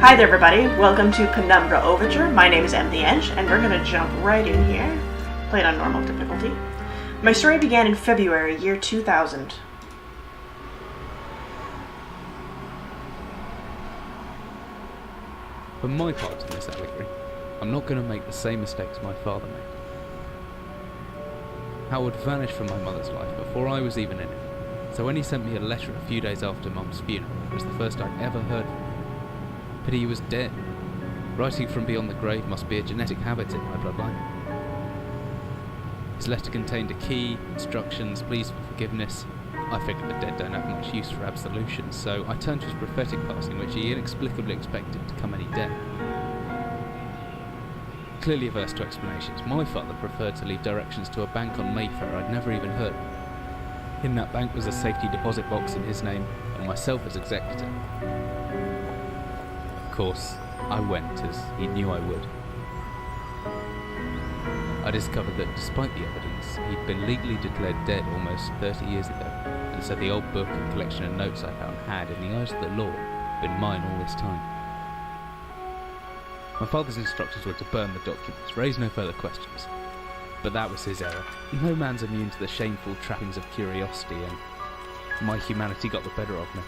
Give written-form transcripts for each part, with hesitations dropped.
Hi there everybody, welcome to Penumbra Overture. My name is M the Edge, and we're gonna jump right in here. Play it on normal difficulty. My story began in February, year 2000. For my part in this allegory, I'm not going to make the same mistakes my father made. Howard vanished from my mother's life before I was even in it, so when he sent me a letter a few days after Mum's funeral, it was the first I'd ever heard from him. Pity he was dead. Writing from beyond the grave must be a genetic habit in my bloodline. His letter contained a key, instructions, pleas for forgiveness. I figured the dead don't have much use for absolution, so I turned to his prophetic passing, which he inexplicably expected to come any day. Clearly averse to explanations, my father preferred to leave directions to a bank on Mayfair I'd never even heard of. In that bank was a safety deposit box in his name, and myself as executor. Of course, I went, as he knew I would. I discovered that despite the evidence, he'd been legally declared dead almost 30 years ago, and so the old book and collection of notes I found had, in the eyes of the law, been mine all this time. My father's instructions were to burn the documents, raise no further questions. But that was his error. No man's immune to the shameful trappings of curiosity, and my humanity got the better of me.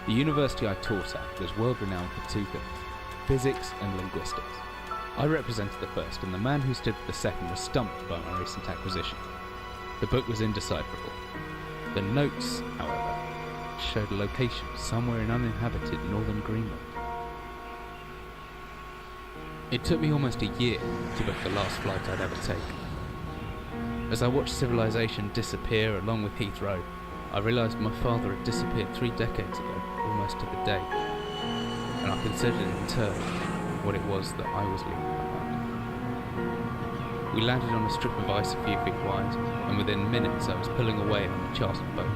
The university I taught at was world-renowned for two things: physics and linguistics. I represented the first, and the man who stood for the second was stumped by my recent acquisition. The book was indecipherable. The notes, however, showed a location somewhere in uninhabited northern Greenland. It took me almost a year to book the last flight I'd ever taken. As I watched civilization disappear along with Heathrow, I realised my father had disappeared 3 decades ago, almost to the day, and I considered in turn what it was that I was leaving behind. We landed on a strip of ice a few feet wide, and within minutes I was pulling away on a chartered boat,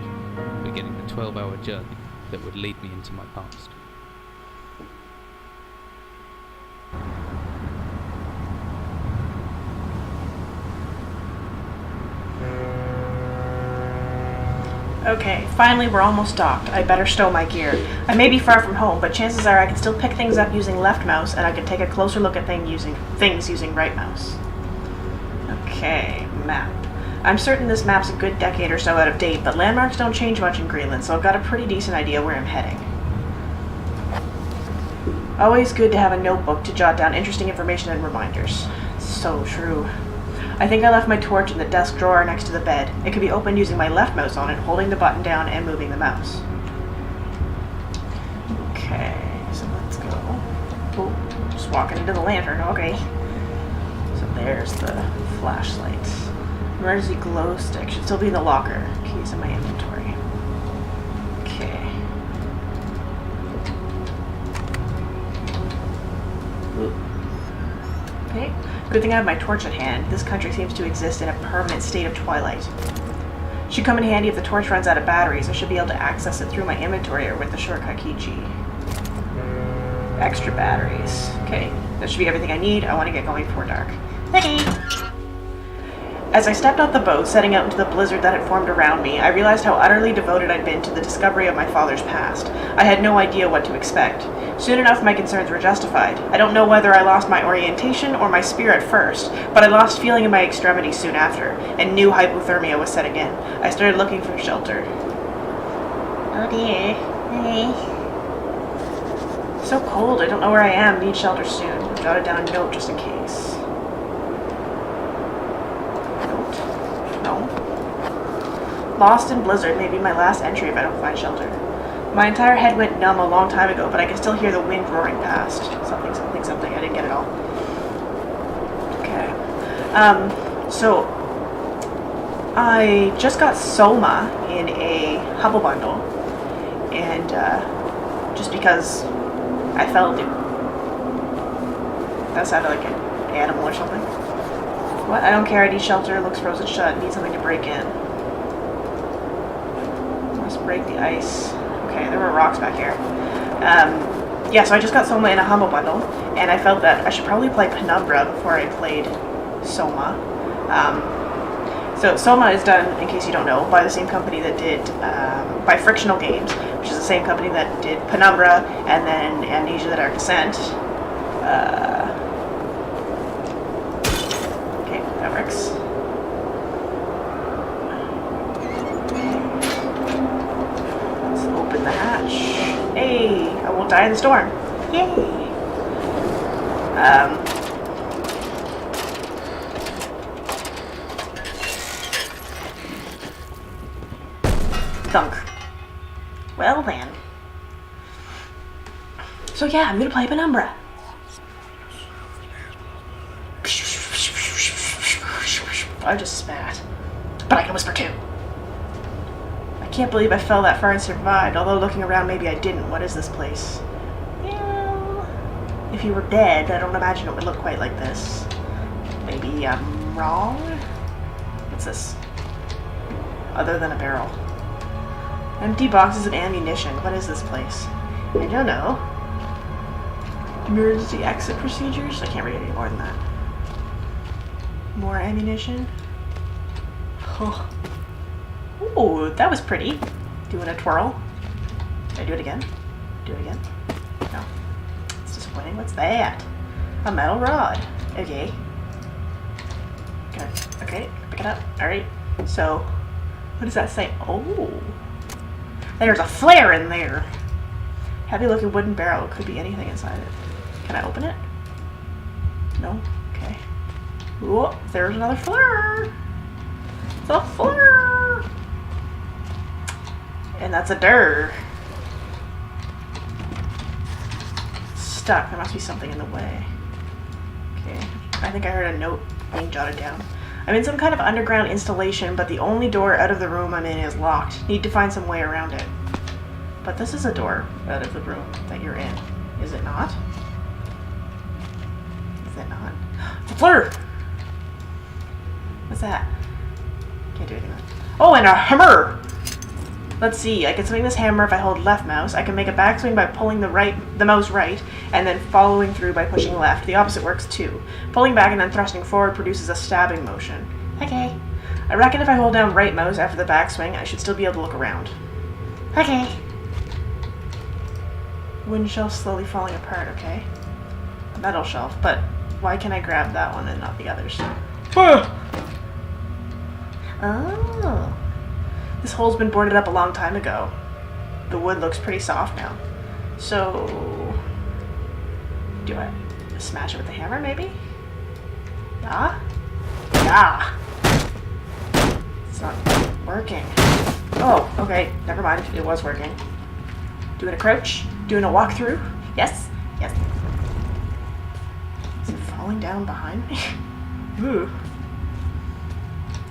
beginning the 12-hour journey that would lead me into my past. Okay, finally we're almost docked. I better stow my gear. I may be far from home, but chances are I can still pick things up using left mouse, and I can take a closer look at things using right mouse. Okay, map. I'm certain this map's a good decade or so out of date, but landmarks don't change much in Greenland, so I've got a pretty decent idea where I'm heading. Always good to have a notebook to jot down interesting information and reminders. So true. I think I left my torch in the desk drawer next to the bed. It could be opened using my left mouse on it, holding the button down and moving the mouse. Okay, so let's go. Oh, just walking into the lantern, okay. So there's the flashlight. Emergency glow stick should still be in the locker. Keys in my inventory. Okay. Ooh. Okay. Good thing I have my torch at hand. This country seems to exist in a permanent state of twilight. Should come in handy if the torch runs out of batteries. I should be able to access it through my inventory or with the shortcut key G. Extra batteries. Okay, that should be everything I need. I want to get going before dark. Okay. As I stepped off the boat, setting out into the blizzard that had formed around me, I realized how utterly devoted I'd been to the discovery of my father's past. I had no idea what to expect. Soon enough, my concerns were justified. I don't know whether I lost my orientation or my spirit first, but I lost feeling in my extremities soon after, and knew hypothermia was setting in. I started looking for shelter. Oh dear. Hey. So cold, I don't know where I am. Need shelter soon. I jotted down a note just in case. Lost in blizzard may be my last entry if I don't find shelter. My entire head went numb a long time ago, but I can still hear the wind roaring past. Something, something, something. I didn't get it all. Okay. So I just got SOMA in a Hubble bundle, and just because I felt it. That sounded like an animal or something. What? I don't care. I need shelter. Looks frozen shut. Need something to break in. Break the ice. Okay, there were rocks back here. Yeah, so I just got SOMA in a Humble bundle, and I felt that I should probably play Penumbra before I played SOMA. So SOMA is done, in case you don't know, by the same company that did, by Frictional Games, which is a same company that did Penumbra and then Amnesia: The Dark Descent. Okay, that works. Let's open the hatch. Hey, I won't die in the storm. Yay! Thunk. Well then. So yeah, I'm gonna play Penumbra. I just spat. But I can whisper too. I can't believe I fell that far and survived, although looking around maybe I didn't. What is this place? Well, if you were dead, I don't imagine it would look quite like this. Maybe I'm wrong? What's this? Other than a barrel. Empty boxes of ammunition. What is this place? I don't know. Emergency exit procedures? I can't read any more than that. More ammunition. Oh. Ooh, that was pretty. Doing a twirl. Did I do it again? Do it again? No. It's disappointing. What's that? A metal rod. Okay. Okay, pick it up. Alright. So, what does that say? Oh. There's a flare in there. Heavy looking wooden barrel. Could be anything inside it. Can I open it? No? Okay. Whoa, there's another flare. It's a flare. And that's a dir. Stuck. There must be something in the way. Okay. I think I heard a note being jotted down. I'm in some kind of underground installation, but the only door out of the room I'm in is locked. Need to find some way around it. But this is a door out of the room that you're in. Is it not? Is it not? It's a flare! What's that? Can't do anything with it. Oh, and a hammer! Let's see, I can swing this hammer if I hold left mouse. I can make a backswing by pulling the mouse right, and then following through by pushing left. The opposite works too. Pulling back and then thrusting forward produces a stabbing motion. Okay. I reckon if I hold down right mouse after the backswing, I should still be able to look around. Okay. Wooden shelf slowly falling apart, okay. A metal shelf, but why can I grab that one and not the others? Oh. This hole's been boarded up a long time ago. The wood looks pretty soft now. So, do I smash it with the hammer, maybe? Yeah? Yeah! It's not working. Oh, okay, never mind. It was working. Doing a crouch? Doing a walkthrough? Yes? Yes. Is it falling down behind me? Ooh.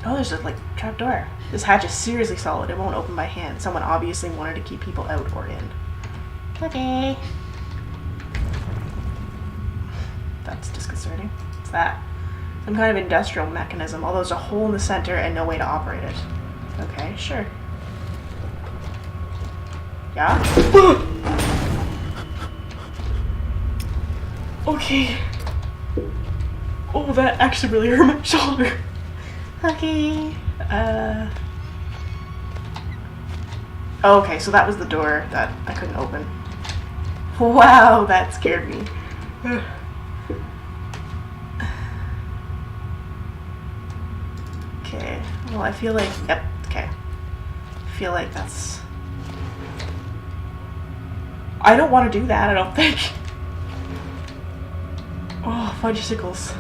Oh, there's a, trap door. This hatch is seriously solid. It won't open by hand. Someone obviously wanted to keep people out or in. Okay. That's disconcerting. What's that? Some kind of industrial mechanism, although there's a hole in the center and no way to operate it. Okay, sure. Yeah? Okay. Oh, that actually really hurt my shoulder. Okay. Okay, so that was the door that I couldn't open. Wow, that scared me. Okay, well I feel like, yep, okay. I feel like that's... I don't want to do that, I don't think. Oh, fudgesicles.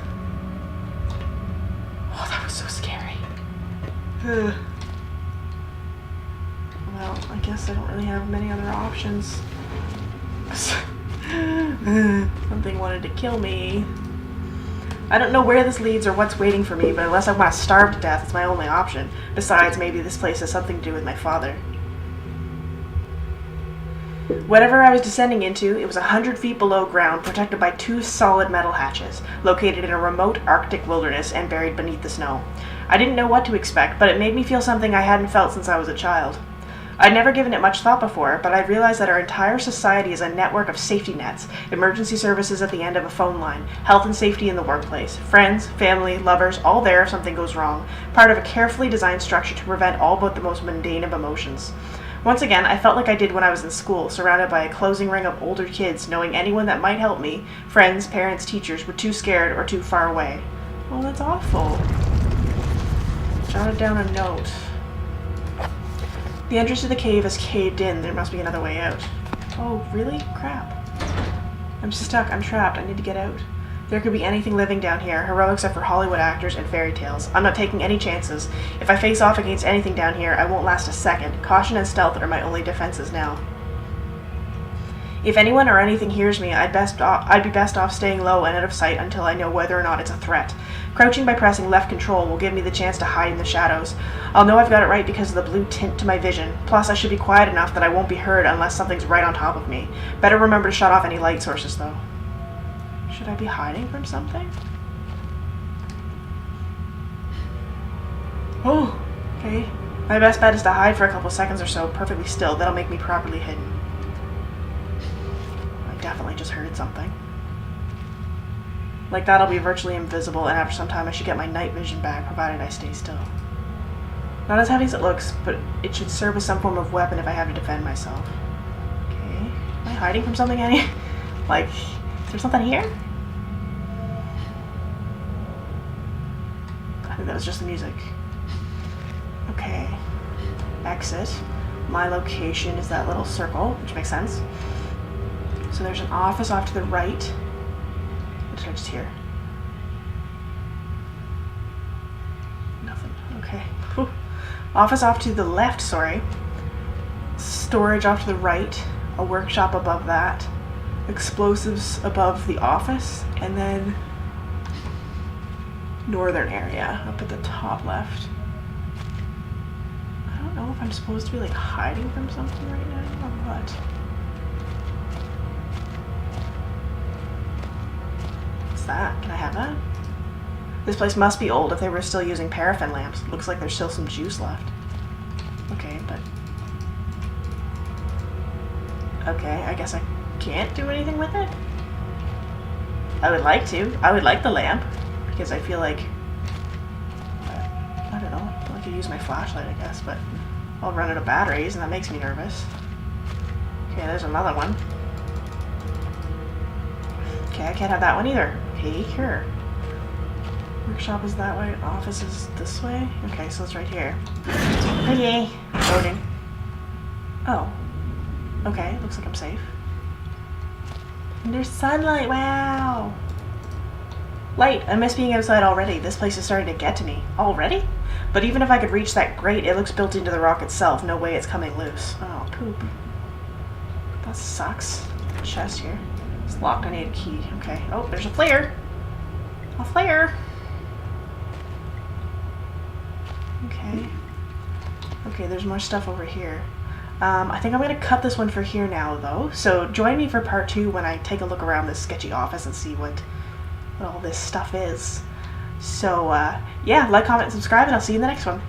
Oh, that was so scary. Well, I guess I don't really have many other options. Something wanted to kill me. I don't know where this leads or what's waiting for me, but unless I want to starve to death, it's my only option. Besides, maybe this place has something to do with my father. Whatever I was descending into, it was 100 feet below ground, protected by 2 solid metal hatches, located in a remote Arctic wilderness and buried beneath the snow. I didn't know what to expect, but it made me feel something I hadn't felt since I was a child. I'd never given it much thought before, but I realized that our entire society is a network of safety nets, emergency services at the end of a phone line, health and safety in the workplace, friends, family, lovers, all there if something goes wrong, part of a carefully designed structure to prevent all but the most mundane of emotions. Once again, I felt like I did when I was in school, surrounded by a closing ring of older kids, knowing anyone that might help me, friends, parents, teachers, were too scared or too far away. Oh, that's awful. Jotted down a note. The entrance to the cave is caved in. There must be another way out. Oh, really? Crap. I'm stuck. I'm trapped. I need to get out. There could be anything living down here. Heroics are for Hollywood actors and fairy tales. I'm not taking any chances. If I face off against anything down here, I won't last a second. Caution and stealth are my only defenses now. If anyone or anything hears me, I'd be best off staying low and out of sight until I know whether or not it's a threat. Crouching by pressing left control will give me the chance to hide in the shadows. I'll know I've got it right because of the blue tint to my vision. Plus, I should be quiet enough that I won't be heard unless something's right on top of me. Better remember to shut off any light sources, though. Should I be hiding from something? Oh, okay. My best bet is to hide for a couple seconds or so, perfectly still. That'll make me properly hidden. I definitely just heard something. Like that, I'll be virtually invisible, and after some time I should get my night vision back, provided I stay still. Not as heavy as it looks, but it should serve as some form of weapon if I have to defend myself. Okay. Am I hiding from something, Annie? Like, is there something here? I think that was just the music. Okay. Exit. My location is that little circle, which makes sense. So there's an office off to the right. What did I just hear? Nothing. Okay. Whew. Office off to the left, sorry. Storage off to the right. A workshop above that. Explosives above the office. And then northern area up at the top left. I don't know if I'm supposed to be like hiding from something right now or what. What's that? Can I have that? This place must be old if they were still using paraffin lamps. Looks like there's still some juice left. Okay, but... okay, I guess I can't do anything with it? I would like to. I would like the lamp. Because I feel like... I don't know. I could use my flashlight, I guess, but... I'll run out of batteries, and that makes me nervous. Okay, there's another one. Okay, I can't have that one either. Okay, here. Workshop is that way, office is this way. Okay, so it's right here. Oh yay! Loading. Oh. Okay, looks like I'm safe. And there's sunlight, wow! Light! I miss being outside already. This place is starting to get to me. Already? But even if I could reach that grate, it looks built into the rock itself. No way it's coming loose. Oh, poop. That sucks. Chest here. It's locked. I need a key. Okay. Oh, there's a flare! A flare! Okay. Okay, there's more stuff over here. I think I'm going to cut this one for here now, though. So join me for part 2 when I take a look around this sketchy office and see what all this stuff is. So, yeah, like, comment, and subscribe, and I'll see you in the next one.